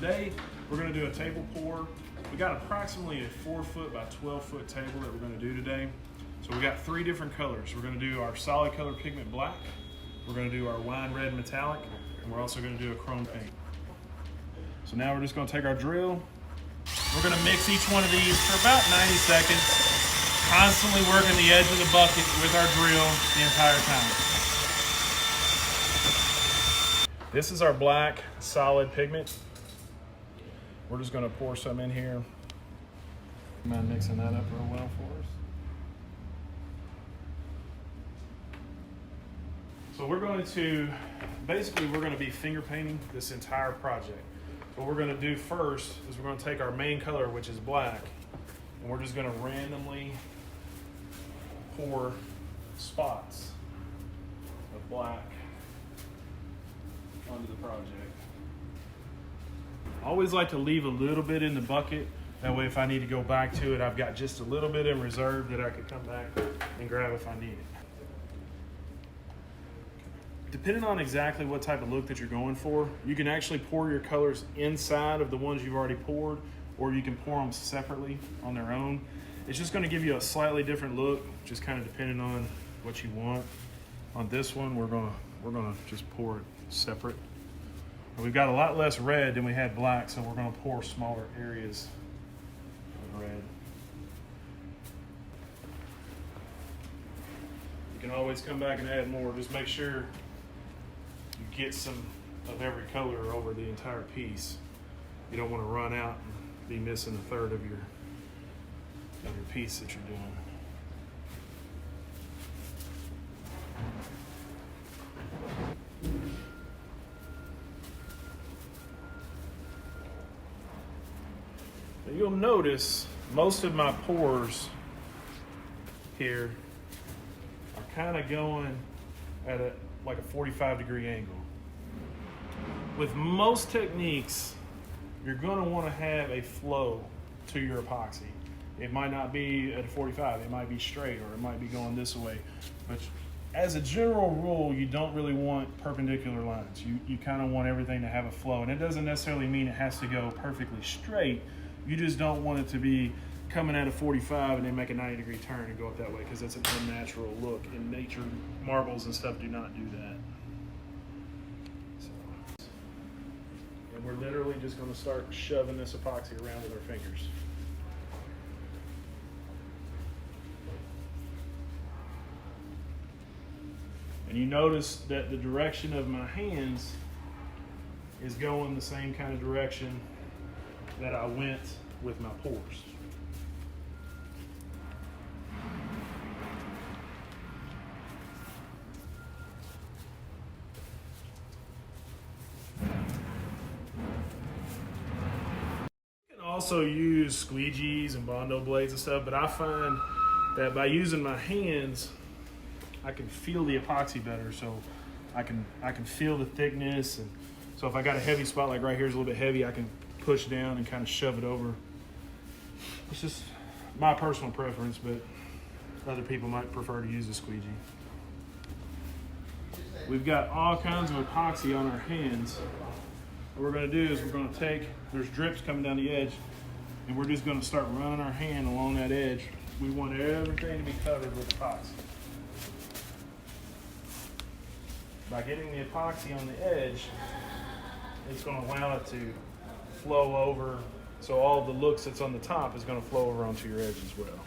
today we're going to do a table pour. We got approximately a 4 foot by 12 foot table that we're going to do today. So we got 3 different colors. We're going to do our solid color pigment black, we're going to do our wine red metallic, and we're also going to do a chrome paint. So now we're just going to take our drill. We're going to mix each one of these for about 90 seconds, constantly working the edge of the bucket with our drill the entire time. This is our black solid pigment. We're just going to pour some in here. Mind mixing that up real well for us? So we're going to, basically we're going to be finger painting this entire project. What we're going to do first is we're going to take our main color, which is black, and we're just going to randomly pour spots of black onto the project. I always like to leave a little bit in the bucket. That way if I need to go back to it, I've got just a little bit in reserve that I could come back and grab if I need it. Depending on exactly what type of look that you're going for, you can actually pour your colors inside of the ones you've already poured, or you can pour them separately on their own. It's just going to give you a slightly different look, just kind of depending on what you want. On this one, we're gonna just pour it separate. We've got a lot less red than we had black, so we're going to pour smaller areas of red. You can always come back and add more. Just make sure you get some of every color over the entire piece. You don't want to run out and be missing a third of your piece that you're doing. You'll notice most of my pours here are kind of going at like a 45-degree angle. With most techniques, you're going to want to have a flow to your epoxy. It might not be at a 45, it might be straight, or it might be going this way. But as a general rule, you don't really want perpendicular lines. You kind of want everything to have a flow, and it doesn't necessarily mean it has to go perfectly straight. You just don't want it to be coming at a 45 and then make a 90-degree turn and go up that way, because it's an unnatural look. In nature, marbles and stuff do not do that. So, and we're literally just going to start shoving this epoxy around with our fingers. And you notice that the direction of my hands is going the same kind of direction that I went with my pours. You can also use squeegees and Bondo blades and stuff, but I find that by using my hands, I can feel the epoxy better, so I can feel the thickness. And so if I got a heavy spot, like right here is a little bit heavy, I can push down and kind of shove it over. It's just my personal preference, but other people might prefer to use a squeegee. We've got all kinds of epoxy on our hands. What we're going to do is we're going to take, there's drips coming down the edge, and we're just going to start running our hand along that edge. We want everything to be covered with epoxy. By getting the epoxy on the edge, it's going to allow it to flow over, so all the looks that's on the top is going to flow over onto your edge as well.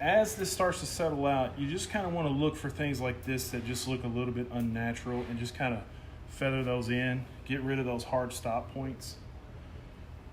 As this starts to settle out, you just kind of want to look for things like this that just look a little bit unnatural, and just kind of feather those in, get rid of those hard stop points,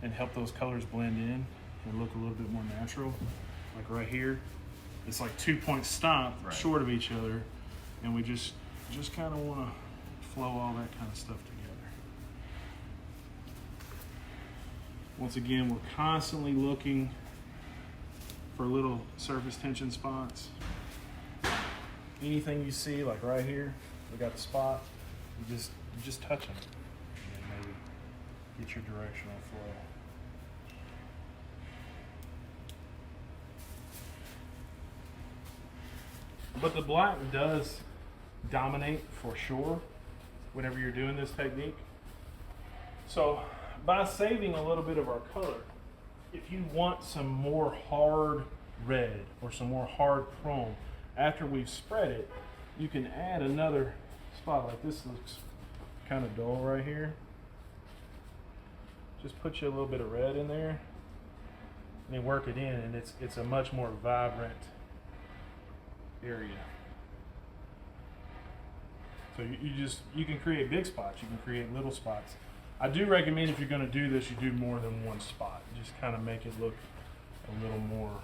and help those colors blend in and look a little bit more natural. Like right here, it's like 2 points stop short of each other, and we just kind of want to flow all that kind of stuff together. Once again, we're constantly looking for little surface tension spots. Anything you see, like right here, we got the spot, you just touch them, and then maybe get your directional flow. But the black does dominate for sure whenever you're doing this technique. So by saving a little bit of our color, if you want some more hard red or some more hard chrome, after we've spread it, you can add another spot. Like this looks kind of dull right here. Just put you a little bit of red in there and then work it in, and it's a much more vibrant area. So you can create big spots, you can create little spots. I do recommend if you're going to do this, you do more than one spot. Just kind of make it look a little more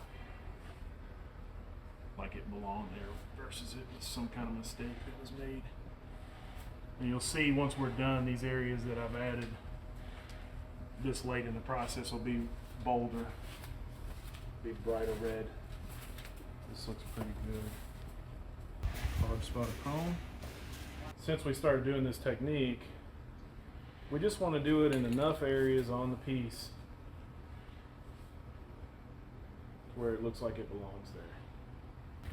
like it belonged there versus it was some kind of mistake that was made. And you'll see once we're done, these areas that I've added this late in the process will be bolder, be brighter red. This looks pretty good. Hard spot of chrome. Since we started doing this technique, we just want to do it in enough areas on the piece where it looks like it belongs there.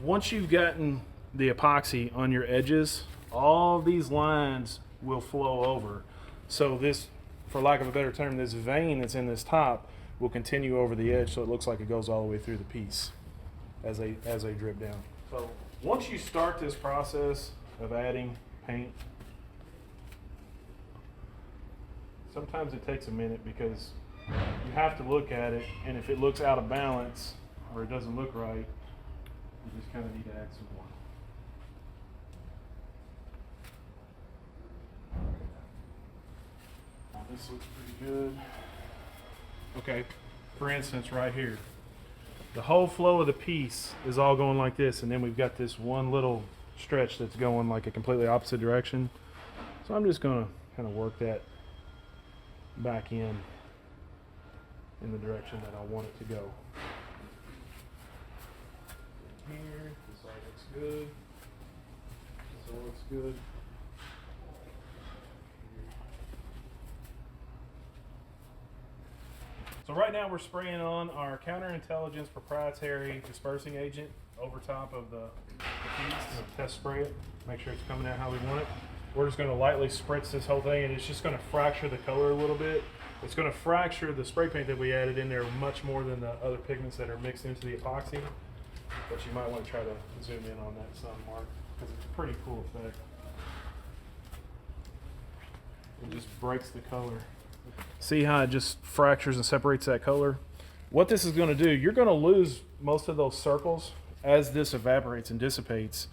Once you've gotten the epoxy on your edges, all these lines will flow over. So this, for lack of a better term, this vein that's in this top will continue over the edge, so it looks like it goes all the way through the piece as they drip down. So once you start this process of adding paint, sometimes it takes a minute because you have to look at it, and if it looks out of balance or it doesn't look right, you just kind of need to add some more. This looks pretty good. Okay, for instance, right here, the whole flow of the piece is all going like this, and then we've got this one little stretch that's going like a completely opposite direction. So I'm just going to kind of work that back in the direction that I want it to go. Here, this all looks good. This all looks good. So right now we're spraying on our Counterintelligence proprietary dispersing agent over top of the piece. Test spray it, make sure it's coming out how we want it. We're just going to lightly spritz this whole thing, and it's just going to fracture the color a little bit. It's going to fracture the spray paint that we added in there much more than the other pigments that are mixed into the epoxy. But you might want to try to zoom in on that some, Mark, because it's a pretty cool effect. It just breaks the color. See how it just fractures and separates that color? What this is going to do, you're going to lose most of those circles as this evaporates and dissipates.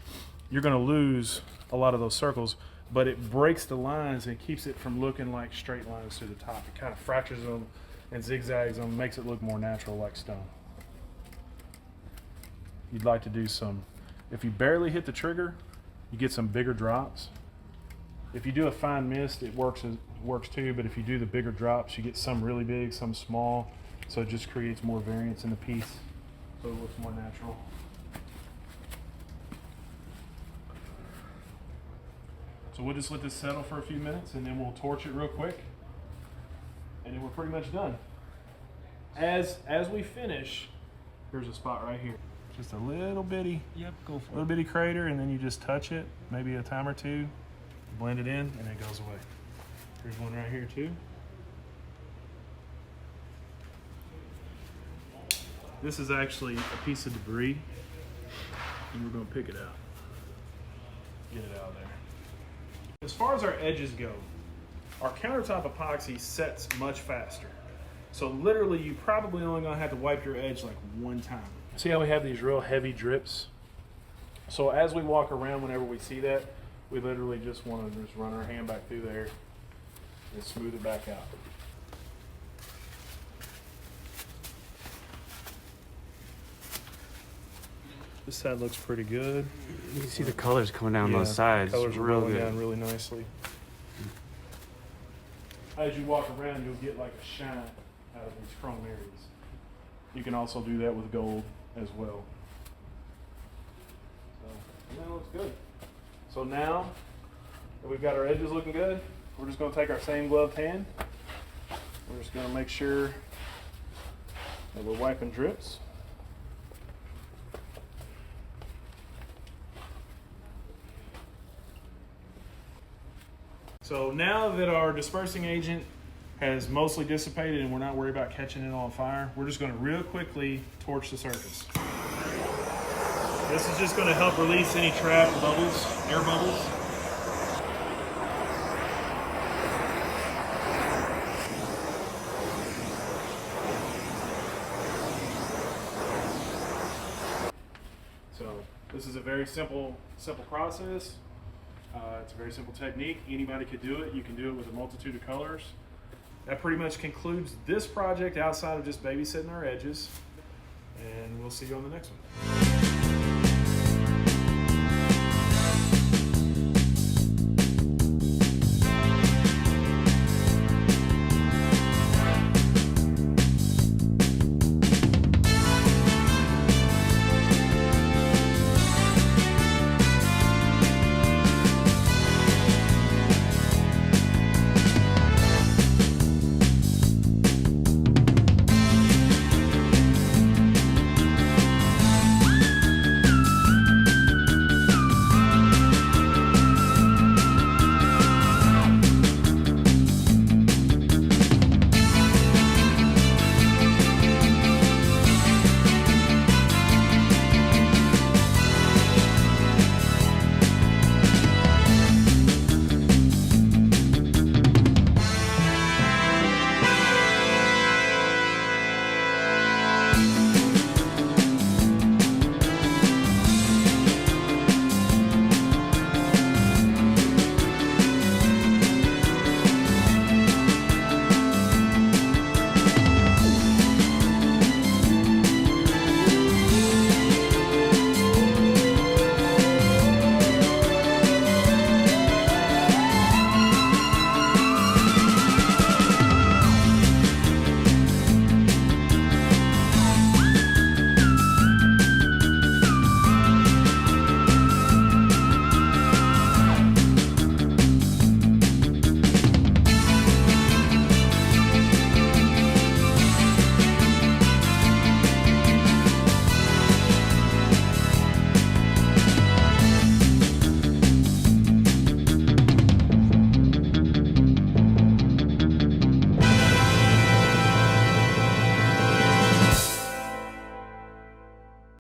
You're going to lose a lot of those circles, but it breaks the lines and keeps it from looking like straight lines to the top. It kind of fractures them and zigzags them, makes it look more natural like stone. You'd like to do some, if you barely hit the trigger, you get some bigger drops. If you do a fine mist, it works too, but if you do the bigger drops, you get some really big, some small, so it just creates more variance in the piece, so it looks more natural. So we'll just let this settle for a few minutes, and then we'll torch it real quick, and then we're pretty much done. As we finish, here's a spot right here. Just a little bitty, go for little bitty crater, and then you just touch it, maybe a time or two, blend it in, and it goes away. Here's one right here too. This is actually a piece of debris, and we're going to pick it out. Get it out of there. As far as our edges go, our countertop epoxy sets much faster. So literally, you probably only going to have to wipe your edge like one time. See how we have these real heavy drips? So as we walk around, whenever we see that, we literally just want to just run our hand back through there and smooth it back out. This side looks pretty good. You can see the colors coming down those sides. Colors are real rolling good. down really nicely. As you walk around, you'll get like a shine out of these chrome areas. You can also do that with gold as well. So, that looks good. So now that we've got our edges looking good, we're just going to take our same gloved hand. We're just going to make sure that we're wiping drips. So now that our dispersing agent has mostly dissipated and we're not worried about catching it on fire, we're just going to real quickly torch the surface. This is just going to help release any trapped bubbles, air bubbles. So this is a very simple process. It's a very simple technique. Anybody could do it. You can do it with a multitude of colors. That pretty much concludes this project outside of just babysitting our edges. And we'll see you on the next one.